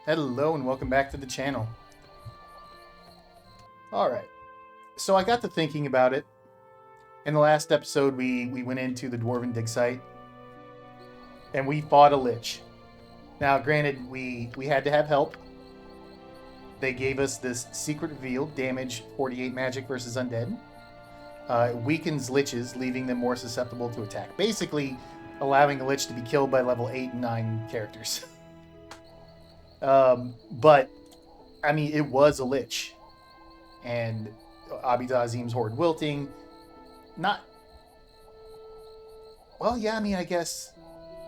Hello and welcome back to the channel. Alright, so I got to thinking about it. In the last episode, we went into the Dwarven dig site, and we fought a lich. Now, granted, we had to have help. They gave us this secret reveal, damage 48 magic versus undead. It weakens liches, leaving them more susceptible to attack. Basically, allowing a lich to be killed by level 8 and 9 characters. But, I mean, it was a lich. And Abidazim's Horde wilting. Not... Well, yeah, I mean, I guess...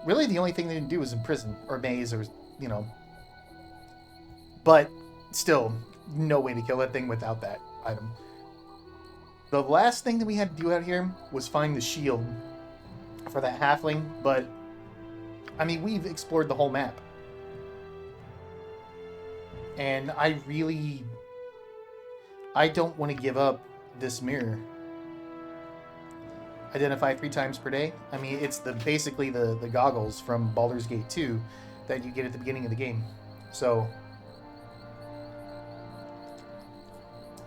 Really, the only thing they didn't do was imprison, or maze, or, you know... But, still, no way to kill that thing without that item. The last thing that we had to do out here was find the shield for that halfling, but... I mean, we've explored the whole map. And I don't want to give up this mirror. Identify 3 times per day. I mean, it's basically the goggles from Baldur's Gate 2 that you get at the beginning of the game. So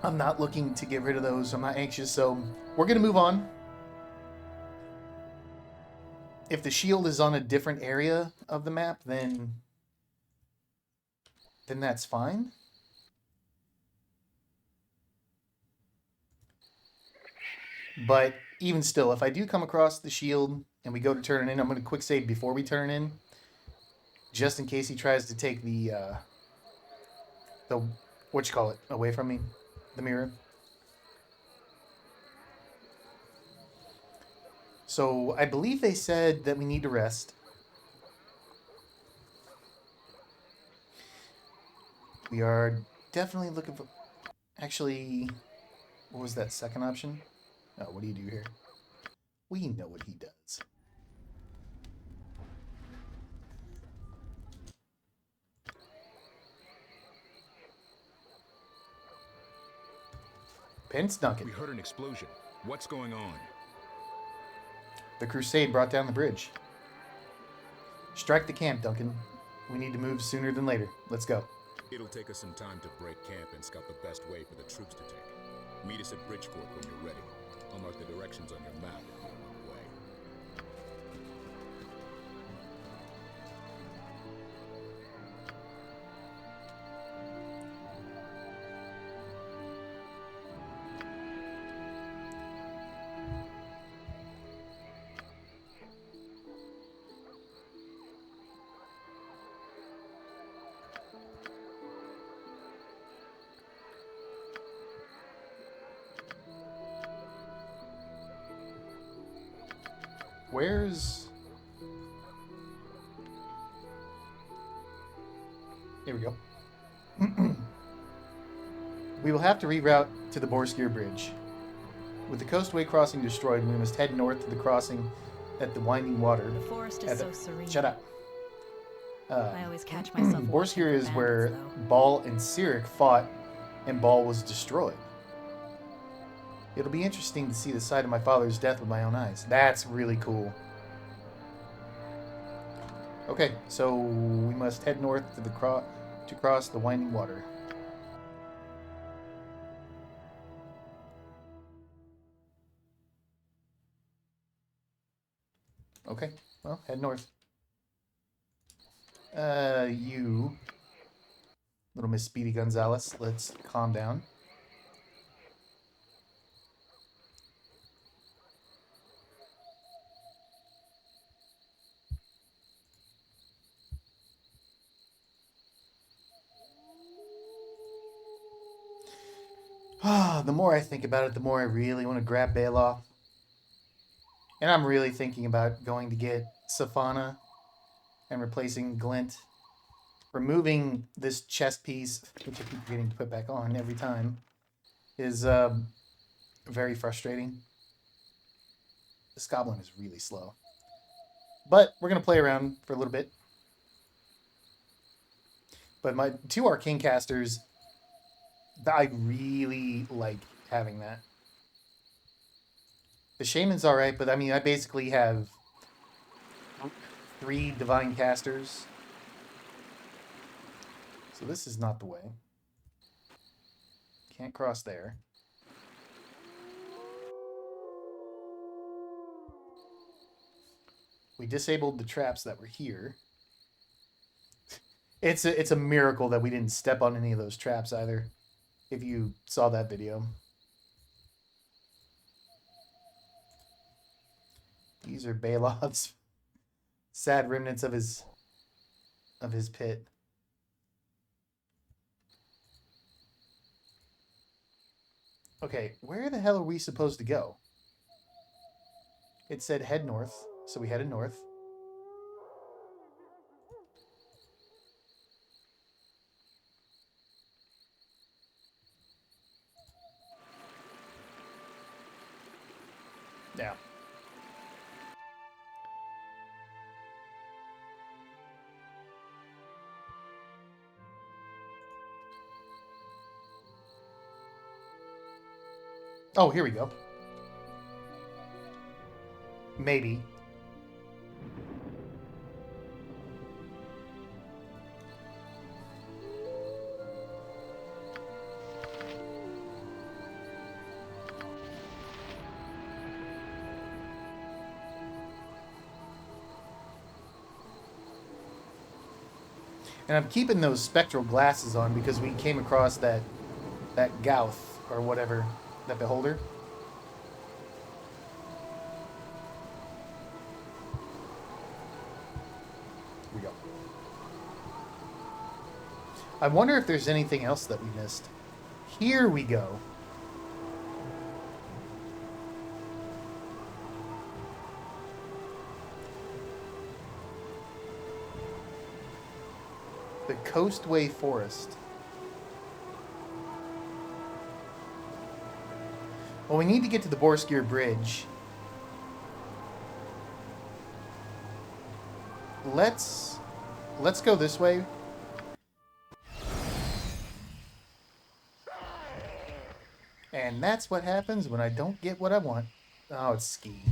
I'm not looking to get rid of those. I'm not anxious. So we're going to move on. If the shield is on a different area of the map, then that's fine. But even still, if I do come across the shield and we go to turn it in, I'm going to quick save before we turn in, just in case he tries to take the away from me, the mirror. So I believe they said that we need to rest. We are definitely looking for... Actually, what was that second option? Oh, what do you do here? We know what he does. Pence Duncan. We heard an explosion. What's going on? The crusade brought down the bridge. Strike the camp, Duncan. We need to move sooner than later. Let's go. It'll take us some time to break camp and scout the best way for the troops to take. Meet us at Bridgeport when you're ready. I'll mark the directions on your map if you're on the way. Where's... Here we go. We will have to reroute to the Borskir Bridge. With the coastway crossing destroyed, we must head north to the crossing at the Winding Water. The forest is so serene. Shut up. I always catch myself. Borskir is where Ball and Cyric fought, and Ball was destroyed. It'll be interesting to see the side of my father's death with my own eyes. That's really cool. Okay, so we must head north to to cross the Winding Water. Okay, well, head north. You, little Miss Speedy Gonzalez, let's calm down. The more I think about it, the more I really want to grab Bailoff. And I'm really thinking about going to get Safana and replacing Glint. Removing this chest piece, which I keep forgetting to put back on every time, is very frustrating. This goblin is really slow. But we're going to play around for a little bit. But my 2 arcane casters... I really like having that. The Shaman's alright, but I mean, I basically have 3 Divine Casters So this is not the way. Can't cross there. We disabled the traps that were here. It's a miracle that we didn't step on any of those traps either. If you saw that video. These are Balog's sad remnants of his pit. Okay, where the hell are we supposed to go? It said head north, so we headed north. Yeah. Oh, here we go. Maybe. And I'm keeping those spectral glasses on because we came across that Gauth or whatever, that beholder. Here we go. I wonder if there's anything else that we missed. Here we go. The Coastway Forest. Well, we need to get to the Borskier Bridge. Let's go this way. And that's what happens when I don't get what I want. Oh, it's Ski.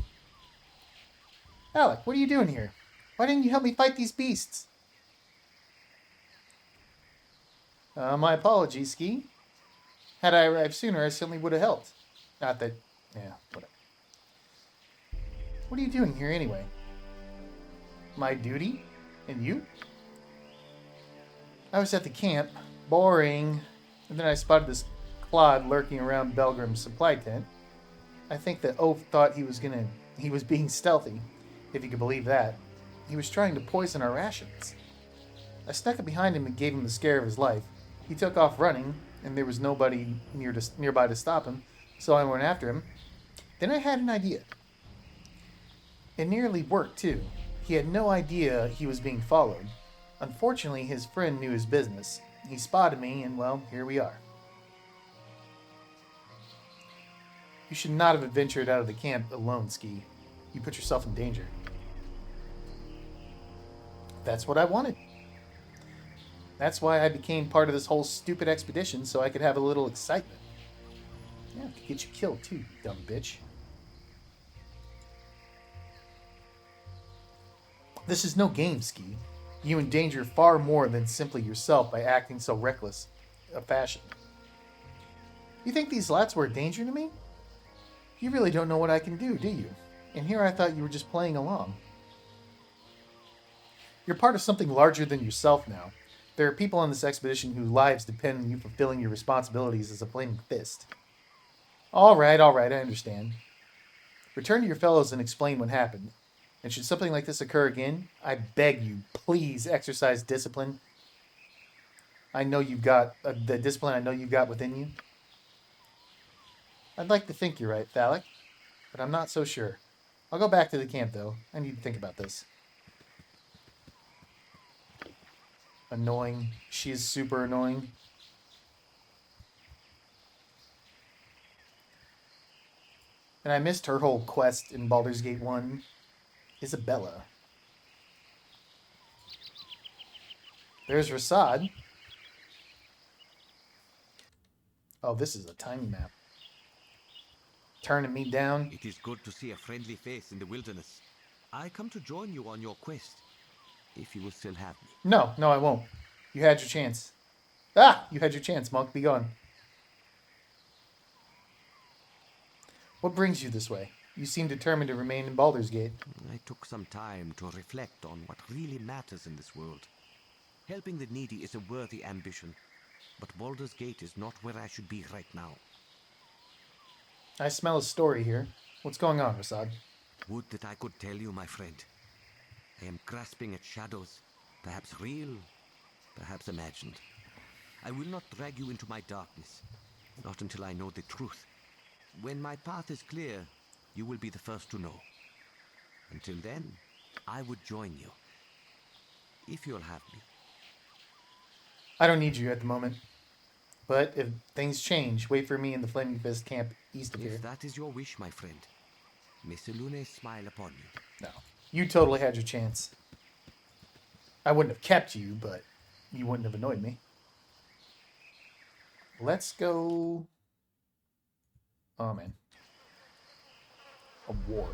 Alec, what are you doing here? Why didn't you help me fight these beasts? My apologies, Ski. Had I arrived sooner, I certainly would have helped. Not that... yeah, whatever. What are you doing here anyway? My duty? And you? I was at the camp. Boring. And then I spotted this clod lurking around Belgrim's supply tent. I think that Oaf thought he was being stealthy, if you could believe that. He was trying to poison our rations. I snuck up behind him and gave him the scare of his life. He took off running, and there was nobody nearby to stop him, so I went after him. Then I had an idea. It nearly worked, too. He had no idea he was being followed. Unfortunately, his friend knew his business. He spotted me, and well, here we are. You should not have ventured out of the camp alone, Ski. You put yourself in danger. That's what I wanted. That's why I became part of this whole stupid expedition, so I could have a little excitement. Yeah, I could get you killed too, you dumb bitch. This is no game, Ski. You endanger far more than simply yourself by acting so reckless a fashion. You think these lats were a danger to me? You really don't know what I can do you? And here I thought you were just playing along. You're part of something larger than yourself now. There are people on this expedition whose lives depend on you fulfilling your responsibilities as a flaming fist. All right, I understand. Return to your fellows and explain what happened. And should something like this occur again, I beg you, please exercise discipline. I know you've got the discipline I know you've got within you. I'd like to think you're right, Thalic, but I'm not so sure. I'll go back to the camp, though. I need to think about this. Annoying. She is super annoying. And I missed her whole quest in Baldur's Gate 1. Isabella. There's Rasad. Oh, this is a tiny map. Turning me down. It is good to see a friendly face in the wilderness. I come to join you on your quest, if you will still have me. No, I won't. You had your chance. Ah! You had your chance, monk. Be gone. What brings you this way? You seem determined to remain in Baldur's Gate. I took some time to reflect on what really matters in this world. Helping the needy is a worthy ambition, but Baldur's Gate is not where I should be right now. I smell a story here. What's going on, Rasad? Would that I could tell you, my friend. I am grasping at shadows, perhaps real, perhaps imagined. I will not drag you into my darkness, not until I know the truth. When my path is clear, you will be the first to know. Until then, I would join you, if you'll have me. I don't need you at the moment. But if things change, wait for me in the Flaming Fist camp east of here. If that is your wish, my friend, may Selune smile upon you. No. You totally had your chance. I wouldn't have kept you, but you wouldn't have annoyed me. Let's go... Oh, man. Award.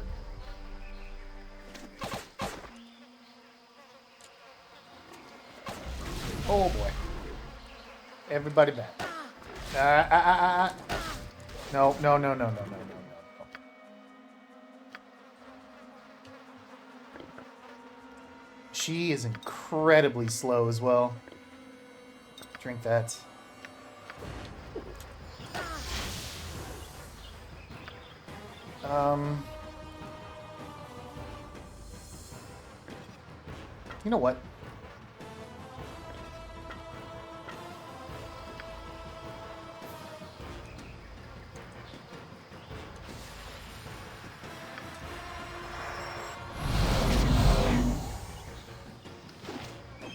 Oh, boy. Everybody back. No, no, no, no, no, no, no, no. She is incredibly slow as well. Drink that. You know what?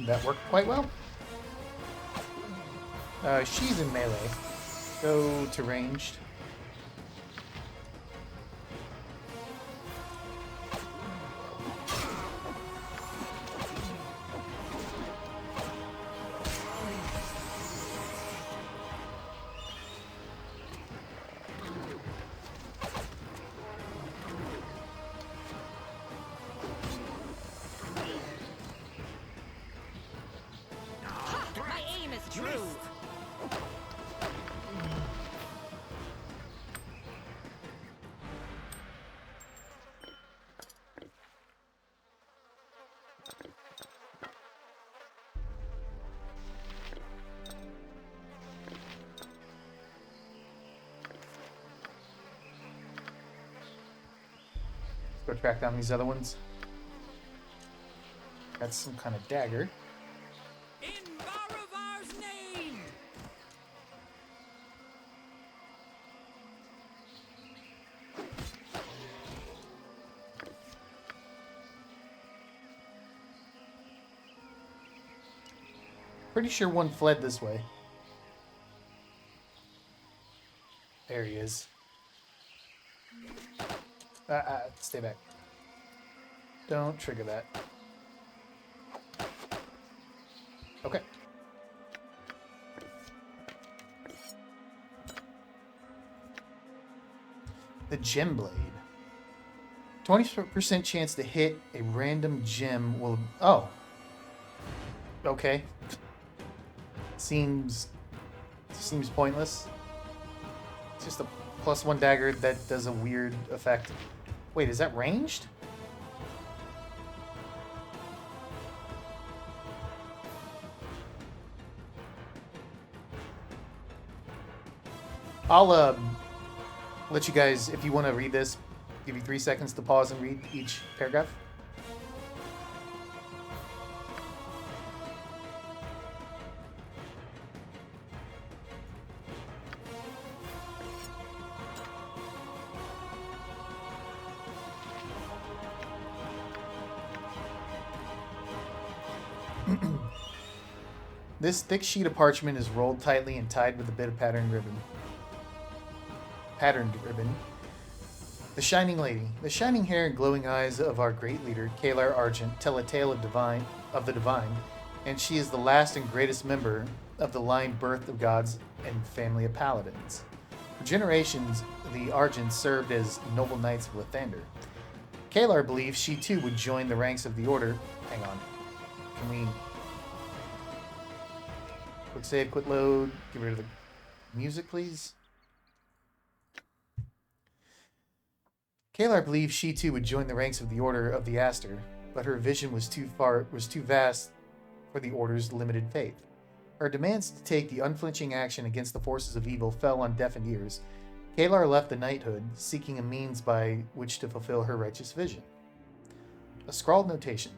That worked quite well. She's in melee. Go to ranged. My aim is true. Let's go track down these other ones. Got some kind of dagger. In Baravar's name! Pretty sure one fled this way. There he is. Stay back. Don't trigger that. Okay. The gem blade. 20% chance to hit a random gem will... Oh. Okay. Seems pointless. It's just a +1 dagger that does a weird effect. Wait, is that ranged? I'll let you guys, if you want to read this, give you 3 seconds to pause and read each paragraph. This thick sheet of parchment is rolled tightly and tied with a bit of patterned ribbon. The Shining Lady. The shining hair and glowing eyes of our great leader, Kalar Argent, tell a tale of the divine, and she is the last and greatest member of the line birth of gods and family of paladins. For generations, the Argents served as noble knights of Lathander. Kalar believes she too would join the ranks of the order. Hang on. Can we... Quick save, quick load. Get rid of the music, please. Kalar believed she too would join the ranks of the Order of the Aster, but her vision was too vast for the Order's limited faith. Her demands to take the unflinching action against the forces of evil fell on deafened ears. Kalar left the knighthood, seeking a means by which to fulfill her righteous vision. A scrawled notation.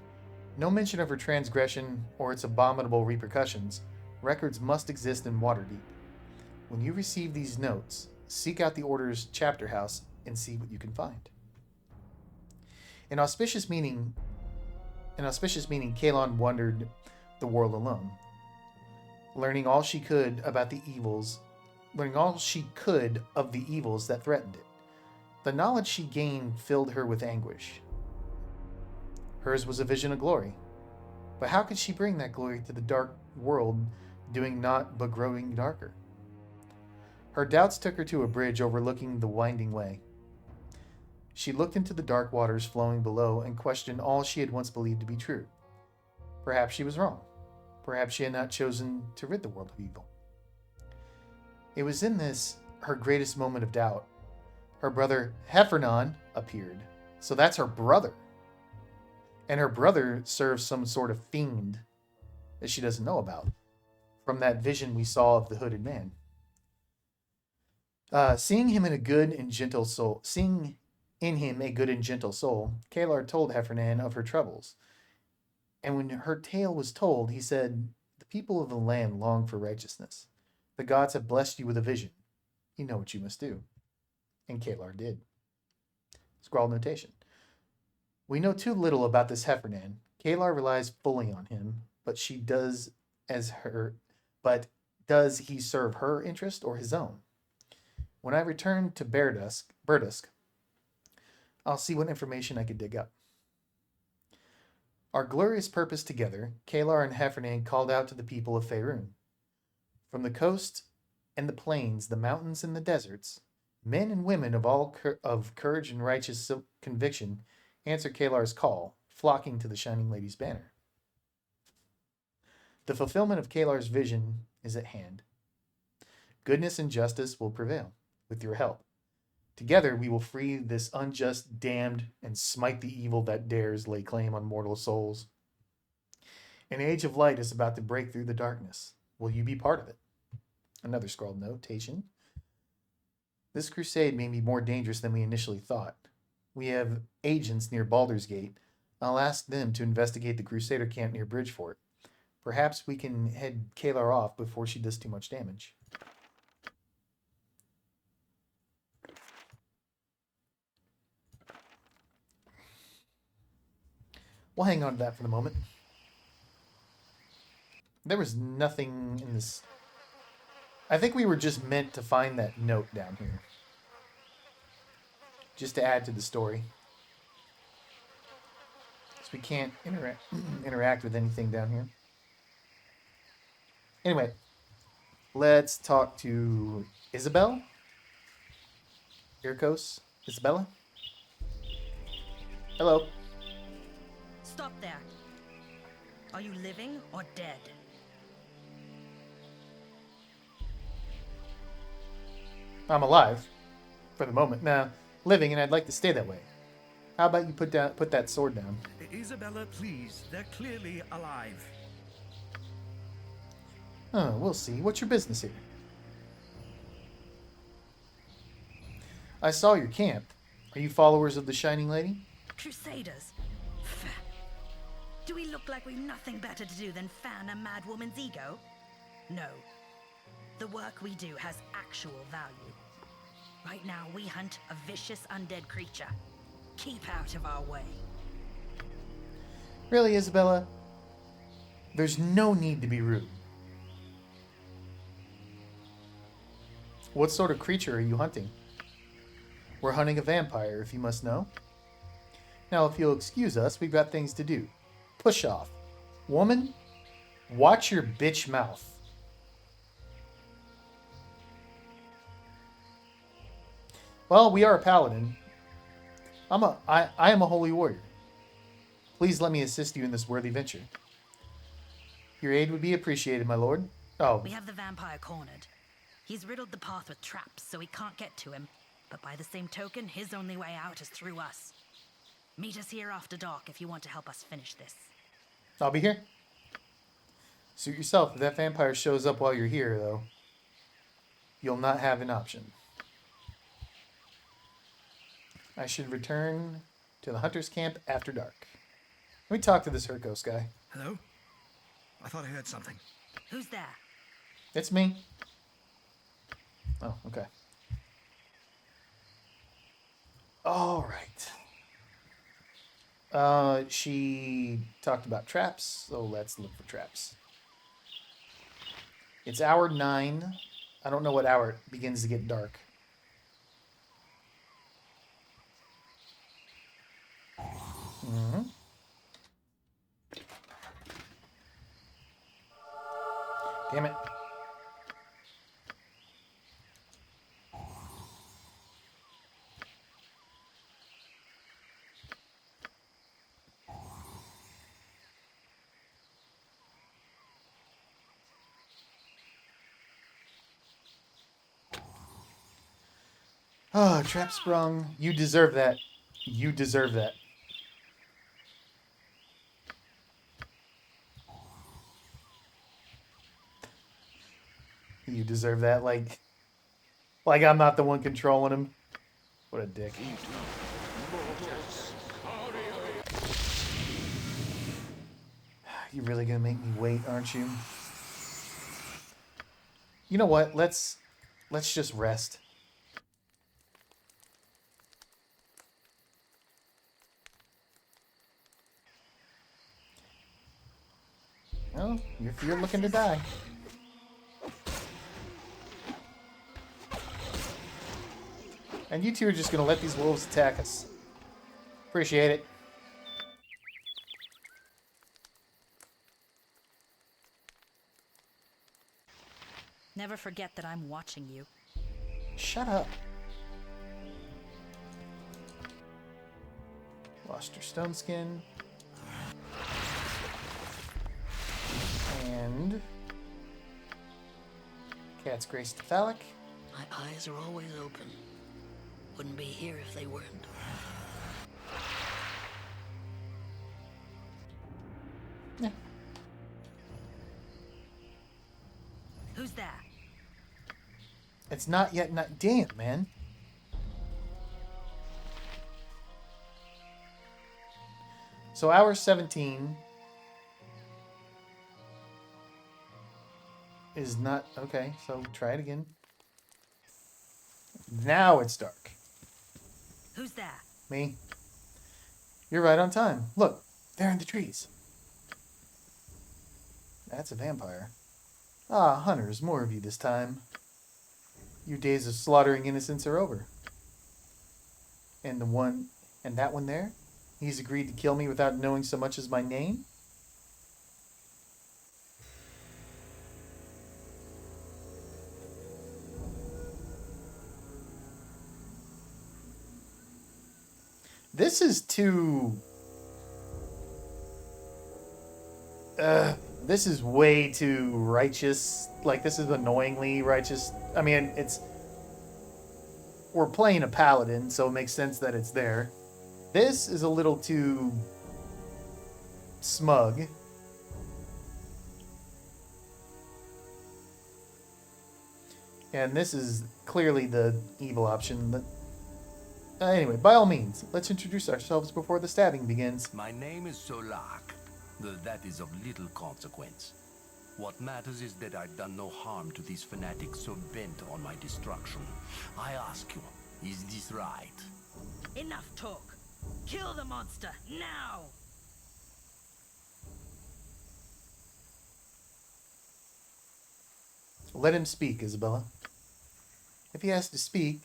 No mention of her transgression or its abominable repercussions. Records must exist in Waterdeep. When you receive these notes, seek out the Order's chapter house and see what you can find. In auspicious meaning, Kalon wandered the world alone, learning all she could of the evils that threatened it. The knowledge she gained filled her with anguish. Hers was a vision of glory, but how could she bring that glory to the dark world, doing naught but growing darker? Her doubts took her to a bridge overlooking the winding way. She looked into the dark waters flowing below and questioned all she had once believed to be true. Perhaps she was wrong. Perhaps she had not chosen to rid the world of evil. It was in this, her greatest moment of doubt. Her brother Heffernan appeared. So that's her brother. And her brother serves some sort of fiend that she doesn't know about from that vision we saw of the hooded man. Seeing in him a good and gentle soul, Kalar told Heffernan of her troubles. And when her tale was told, he said, "The people of the land long for righteousness. The gods have blessed you with a vision. You know what you must do." And Kalar did. Scrawled notation. We know too little about this Heffernan. Kalar relies fully on him, but does he serve her interest or his own? When I return to Burdusk, I'll see what information I could dig up. Our glorious purpose together, Kalar and Heffernan called out to the people of Faerun. From the coast and the plains, the mountains and the deserts, men and women of all of courage and righteous conviction answered Kalar's call, flocking to the Shining Lady's banner. The fulfillment of Kalar's vision is at hand. Goodness and justice will prevail, with your help. Together we will free this unjust damned and smite the evil that dares lay claim on mortal souls. An age of light is about to break through the darkness. Will you be part of it? Another scrawled notation. This crusade may be more dangerous than we initially thought. We have agents near Baldur's Gate. I'll ask them to investigate the Crusader camp near Bridgefort. Perhaps we can head Kalar off before she does too much damage. We'll hang on to that for the moment. There was nothing in this. I think we were just meant to find that note down here. Just to add to the story. So we can't interact with anything down here. Anyway, let's talk to Isabel. Irkos. Isabella. Hello. Stop there. Are you living or dead? I'm alive. For the moment. Nah, living, and I'd like to stay that way. How about you put that sword down? Isabella, please. They're clearly alive. Oh, we'll see. What's your business here? I saw your camp. Are you followers of the Shining Lady? Crusaders? Pfft. Do we look like we've nothing better to do than fan a mad woman's ego? No. The work we do has actual value. Right now, we hunt a vicious undead creature. Keep out of our way. Really, Isabella? There's no need to be rude. What sort of creature are you hunting? We're hunting a vampire, if you must know. Now, if you'll excuse us, we've got things to do. Push off. Woman, watch your bitch mouth. Well, we are a paladin. I am a holy warrior. Please let me assist you in this worthy venture. Your aid would be appreciated, my lord. Oh, We have the vampire cornered. He's riddled the path with traps, so we can't get to him. But by the same token, his only way out is through us. Meet us here after dark if you want to help us finish this. I'll be here. Suit yourself. If that vampire shows up while you're here, though, you'll not have an option. I should return to the hunter's camp after dark. Let me talk to this Herkos guy. Hello? I thought I heard something. Who's there? It's me. Oh, okay. All right. She talked about traps, so let's look for traps. It's hour 9. I don't know what hour it begins to get dark. Mm-hmm. Damn it. Oh, trap sprung. You deserve that. You deserve that. You deserve that. Like I'm not the one controlling him. What a dick. You're really gonna make me wait, aren't you? You know what? Let's just rest. Well, you're looking to die. And you two are just gonna let these wolves attack us. Appreciate it. Never forget that I'm watching you. Shut up. Lost her stone skin. And Cat's Grace Tephalic. My eyes are always open. Wouldn't be here if they weren't. Yeah. Who's there? It's not yet night. Damn, man. So hour 17 is not okay, so try it again. Now it's dark. Who's there? Me. You're right on time. Look, they're in the trees. That's a vampire. Ah, hunters, more of you this time. Your days of slaughtering innocents are over. And that one there? He's agreed to kill me without knowing so much as my name? This is too... this is way too righteous. Like, this is annoyingly righteous. I mean, we're playing a paladin, so it makes sense that it's there. This is a little too smug. And this is clearly the evil option. Anyway, by all means, let's introduce ourselves before the stabbing begins. My name is Solak, though that is of little consequence. What matters is that I've done no harm to these fanatics so bent on my destruction. I ask you, is this right? Enough talk. Kill the monster, now! Let him speak, Isabella. If he has to speak,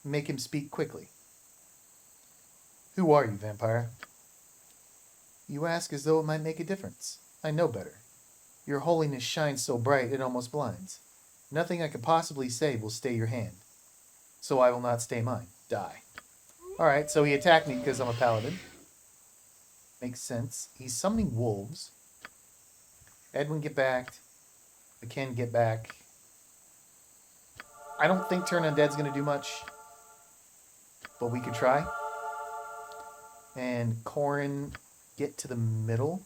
make him speak quickly. Who are you, vampire? You ask as though it might make a difference. I know better. Your holiness shines so bright it almost blinds. Nothing I could possibly say will stay your hand. So I will not stay mine. Die. Alright, so he attacked me because I'm a paladin. Makes sense. He's summoning wolves. Edwin, get back. I can get back. I don't think Turn Undead's going to do much, but we could try. And Corrin, get to the middle.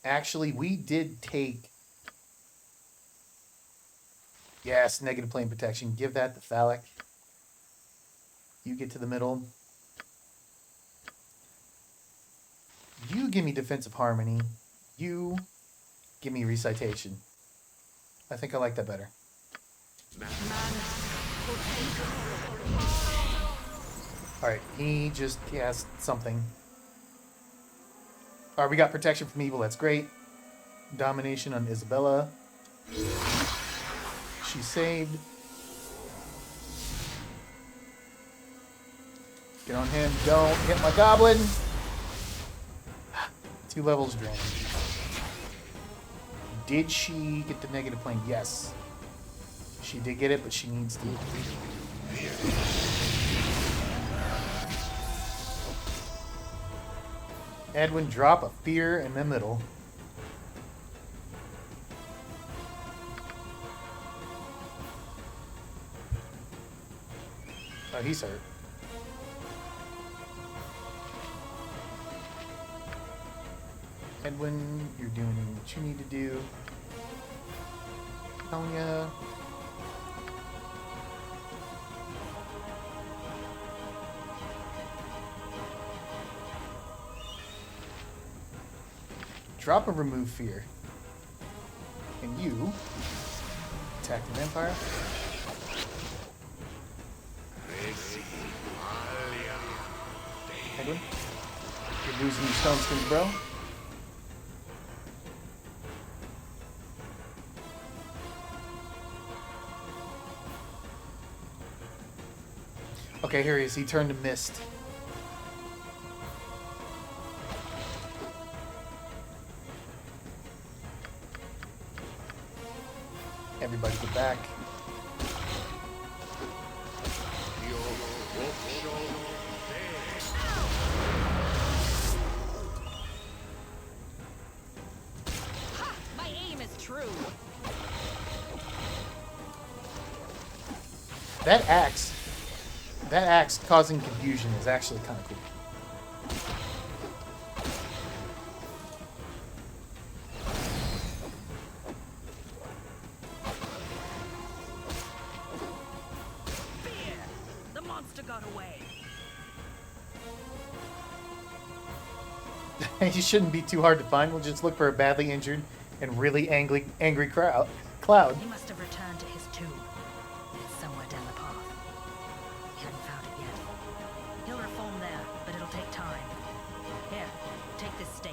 Actually, we did take... Yes, negative plane protection. Give that to Phallic. You get to the middle. You give me defensive harmony. You give me recitation. I think I like that better. Alright, he just cast something. Alright, we got protection from evil. That's great. Domination on Isabella. She's saved. Get on him. Don't hit my goblin. 2 levels drained. Did she get the negative plane? Yes. She did get it, but she needs to. Edwin, drop a fear in the middle. Oh, he's hurt. Edwin, you're doing what you need to do. Tonya. Drop a remove fear. And you attack the vampire. Edwin, you're losing your stone skins, bro. Okay, here he is. He turned to mist. Everybody get back. My aim is true. That axe causing confusion is actually kind of cool. Fear! The monster got away. He shouldn't be too hard to find. We'll just look for a badly injured and really angry Cloud. He must have returned to his tomb. It's somewhere down the path. He hadn't found it yet. He'll reform there, but it'll take time. Here, take this stake.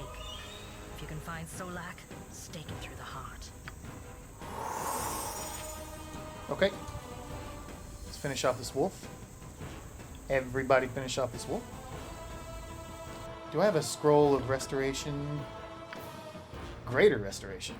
If you can find Solak, stake it through the heart. Okay. Let's finish off this wolf. Everybody finish off this wolf. Do I have a scroll of restoration? Greater restoration.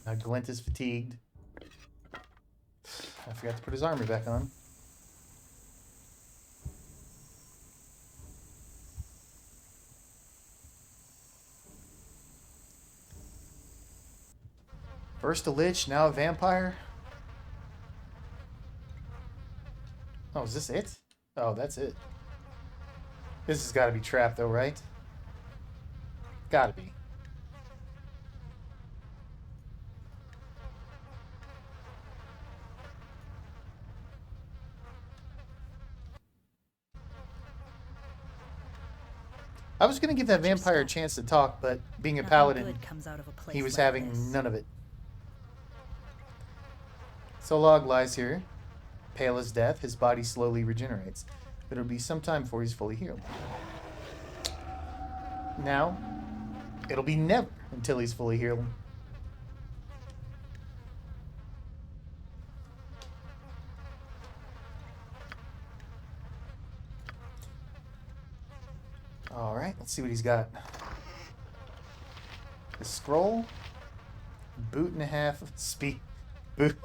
Now Glint is fatigued. I forgot to put his armor back on. First a lich, now a vampire. Oh, is this it? Oh, that's it. This has got to be trapped though, right? Gotta be. I was going to give that vampire a chance to talk, but being a paladin, he was having none of it. Solog lies here, pale as death. His body slowly regenerates, but it'll be some time before he's fully healed. Now, It'll be never until he's fully healed. Alright, let's see what he's got. The scroll. Boot and a half of speed. Boot.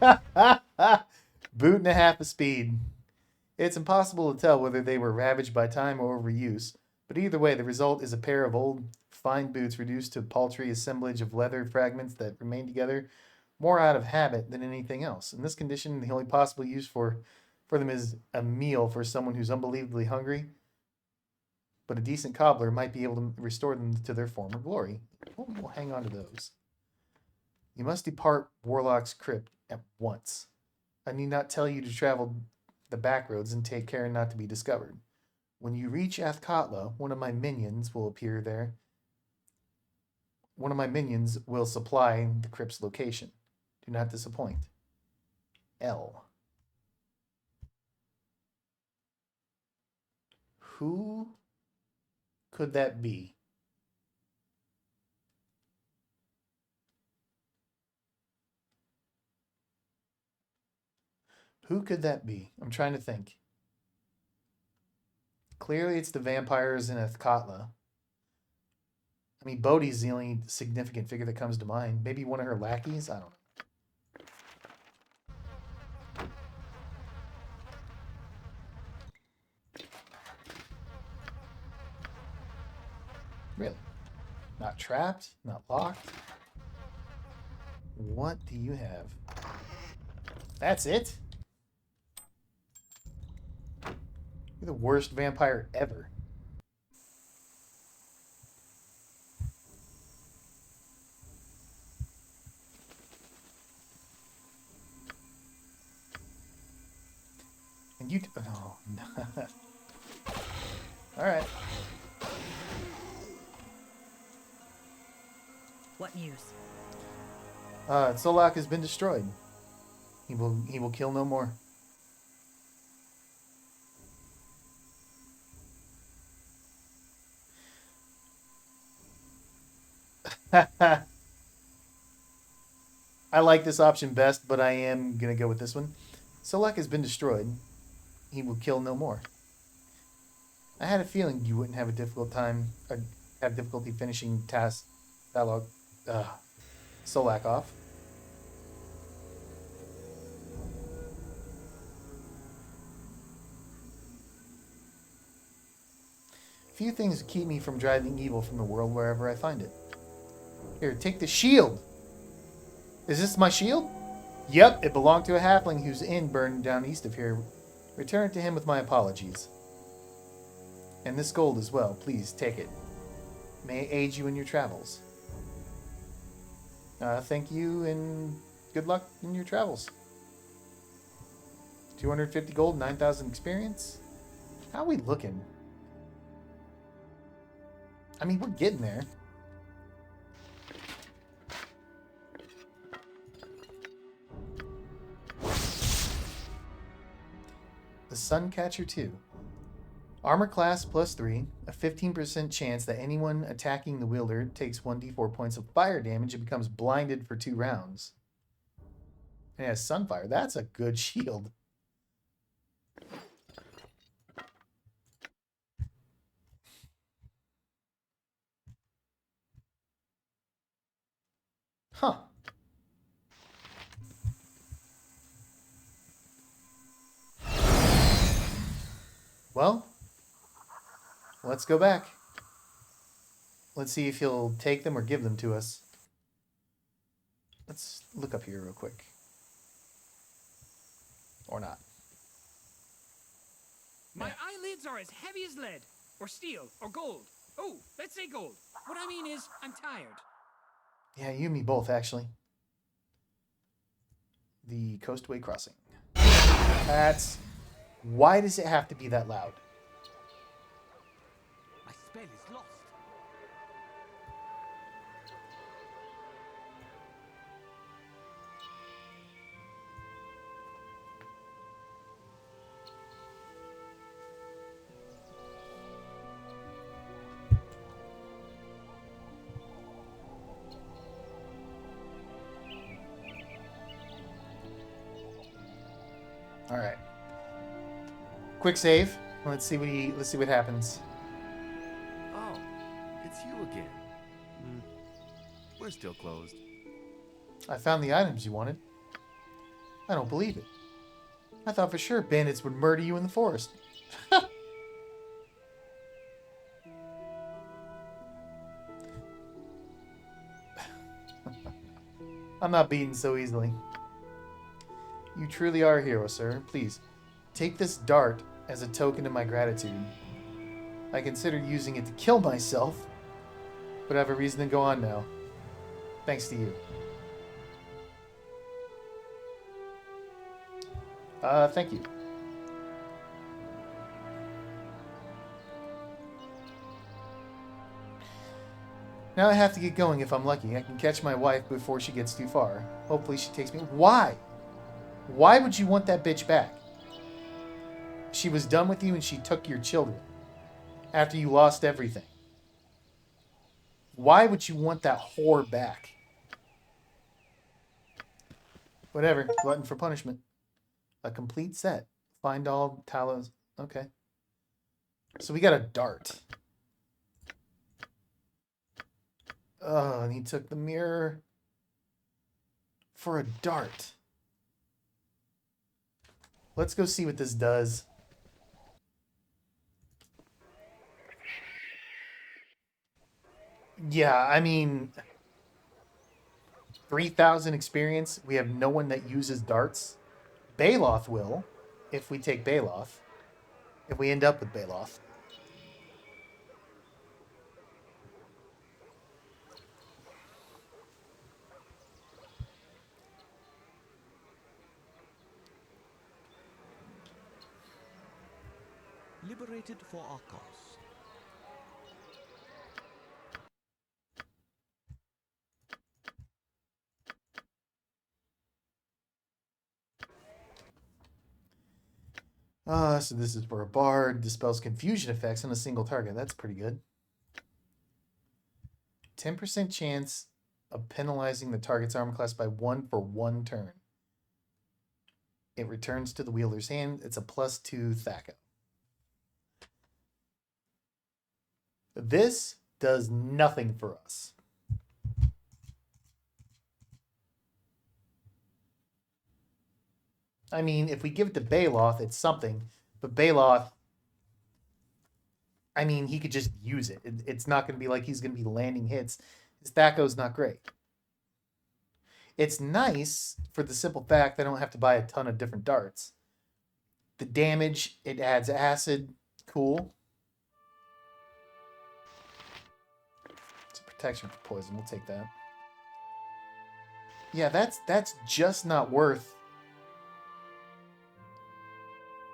Boot and a half of speed. It's impossible to tell whether they were ravaged by time or overuse, but either way, the result is a pair of old, fine boots reduced to a paltry assemblage of leather fragments that remain together more out of habit than anything else. In this condition, the only possible use for them is a meal for someone who's unbelievably hungry, but a decent cobbler might be able to restore them to their former glory. We'll hang on to those. You must depart Warlock's Crypt at once. I need not tell you to travel the back roads and take care not to be discovered. When you reach Athkatla, one of my minions will appear there. One of my minions will supply the crypt's location. Do not disappoint. L. Who could that be? Who could that be? I'm trying to think. Clearly, it's the vampires in Athkatla. I mean, Bodhi's the only significant figure that comes to mind. Maybe one of her lackeys? I don't know. Really? Not trapped? Not locked? What do you have? That's it? You're the worst vampire ever. And you... Oh, no. Alright. What news? Solak has been destroyed. He will kill no more. I like this option best, but I am gonna go with this one. Solak has been destroyed. He will kill no more. I had a feeling you wouldn't have a difficult time, or have difficulty finishing task dialogue. Solak off. Few things keep me from driving evil from the world wherever I find it. Here, take the shield. Is this my shield? Yep, it belonged to a halfling whose inn burned down east of here. Return it to him with my apologies. And this gold as well. Please, take it. May it aid you in your travels. Thank you and good luck in your travels. 250 gold, 9,000 experience. How are we looking? I mean, we're getting there. The Suncatcher 2. Armor class +3. A 15% chance that anyone attacking the wielder takes 1d4 points of fire damage and becomes blinded for 2 rounds. And it has Sunfire. That's a good shield. Huh. Well, let's go back. Let's see if he'll take them or give them to us. Let's look up here real quick. Or not. My eyelids are as heavy as lead, or steel, or gold. Oh, let's say gold. What I mean is, I'm tired. Yeah, you and me both, actually. The Coastway Crossing. That's... Why does it have to be that loud? My spell is lost. All right. Quick save. Let's see what happens. Oh, it's you again. We're still closed. I found the items you wanted. I don't believe it. I thought for sure bandits would murder you in the forest. I'm not beaten so easily. You truly are a hero, sir. Please, take this dart as a token of my gratitude. I considered using it to kill myself, but I have a reason to go on now. Thanks to you. Thank you. Now I have to get going if I'm lucky. I can catch my wife before she gets too far. Hopefully she takes me. Why? Why would you want that bitch back? She was done with you and she took your children after you lost everything. Why would you want that whore back? Whatever. Glutton for punishment. A complete set. Find all Talos. Okay. So we got a dart. Oh, and he took the mirror for a dart. Let's go see what this does. Yeah, I mean, 3,000 experience. We have no one that uses darts. Baloth will, if we take Baloth. If we end up with Baloth. Liberated for our cause. So this is for a bard. Dispels confusion effects on a single target. That's pretty good. 10% chance of penalizing the target's armor class by 1 for 1 turn. It returns to the wielder's hand. It's a +2 Thaco. This does nothing for us. I mean, if we give it to Baloth, it's something. But Baloth, I mean, he could just use it. It's not going to be like he's going to be landing hits. His Thaco's not great. It's nice for the simple fact that I don't have to buy a ton of different darts. The damage, it adds acid. Cool. It's a protection for poison. We'll take that. Yeah, that's just not worth...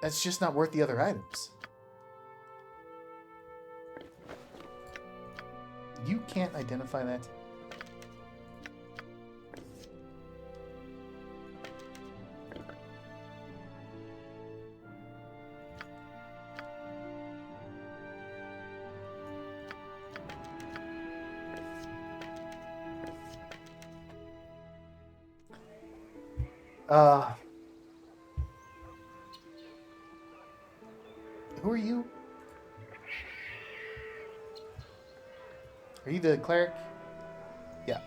That's just not worth the other items. You can't identify that. Who are you? Are you the cleric? Yeah.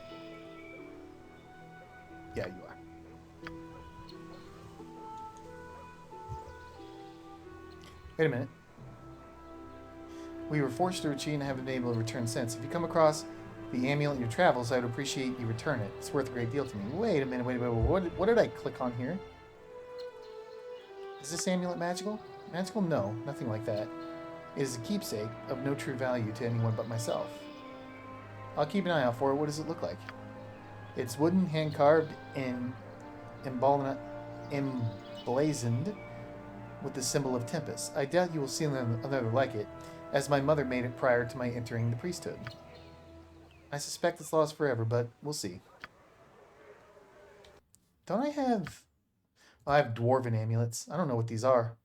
Yeah, you are. Wait a minute. We were forced to retreat and haven't been able to return since. If you come across the amulet in your travels, I would appreciate you return it. It's worth a great deal to me. Wait a minute, what did I click on here? Is this amulet magical? Magical? No, nothing like that. It is a keepsake of no true value to anyone but myself. I'll keep an eye out for it. What does it look like? It's wooden, hand-carved, and emblazoned with the symbol of Tempest. I doubt you will see another like it, as my mother made it prior to my entering the priesthood. I suspect it's lost forever, but we'll see. Don't I have... I have dwarven amulets. I don't know what these are.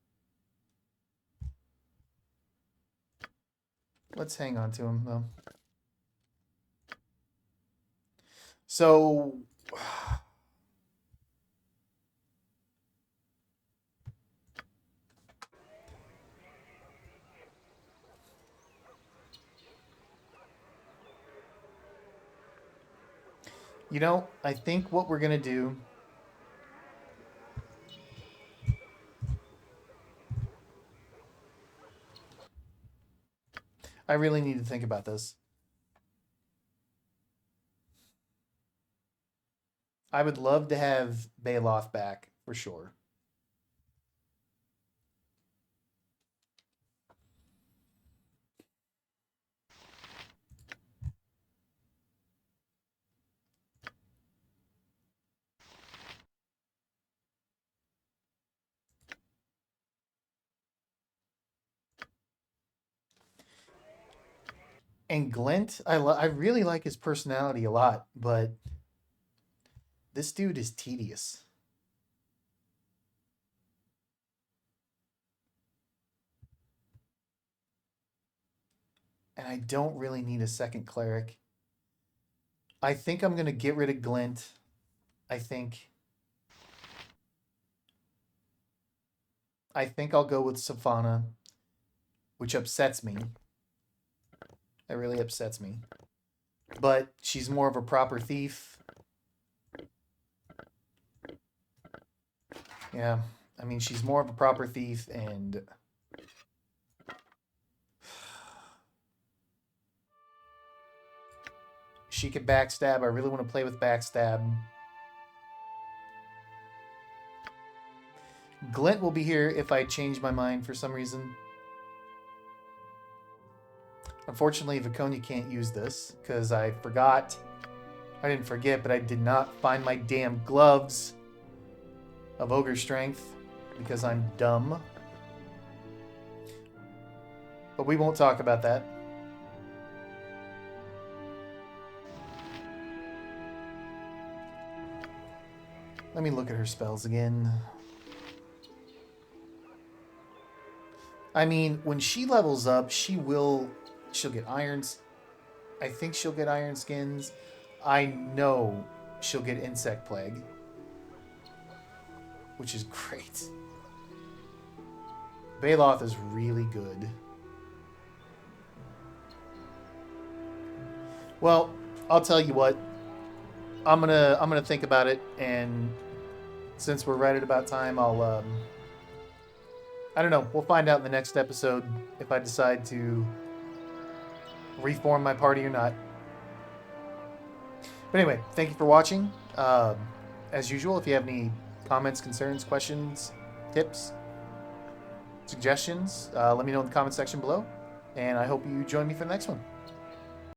Let's hang on to them, though. So... You know, I think what we're going to do... I really need to think about this. I would love to have Baloth back, for sure. And Glint, I really like his personality a lot, but this dude is tedious. And I don't really need a second cleric. I think I'm going to get rid of Glint. I think I'll go with Savannah, which upsets me. That really upsets me. But she's more of a proper thief. Yeah, I mean, she's more of a proper thief, and she could backstab. I really want to play with backstab. Glint will be here if I change my mind for some reason. Unfortunately, Viconia can't use this because I forgot. I didn't forget, but I did not find my damn gloves of Ogre Strength because I'm dumb. But we won't talk about that. Let me look at her spells again. I mean, when she levels up, she'll get irons. I think she'll get iron skins. I know she'll get insect plague, which is great. Baloth is really good. Well, I'll tell you what. I'm gonna think about it, and since we're right at about time, I'll I don't know. We'll find out in the next episode if I decide to reform my party or not. But anyway, thank you for watching. As usual, if you have any comments, concerns, questions, tips, suggestions, let me know in the comment section below. And I hope you join me for the next one.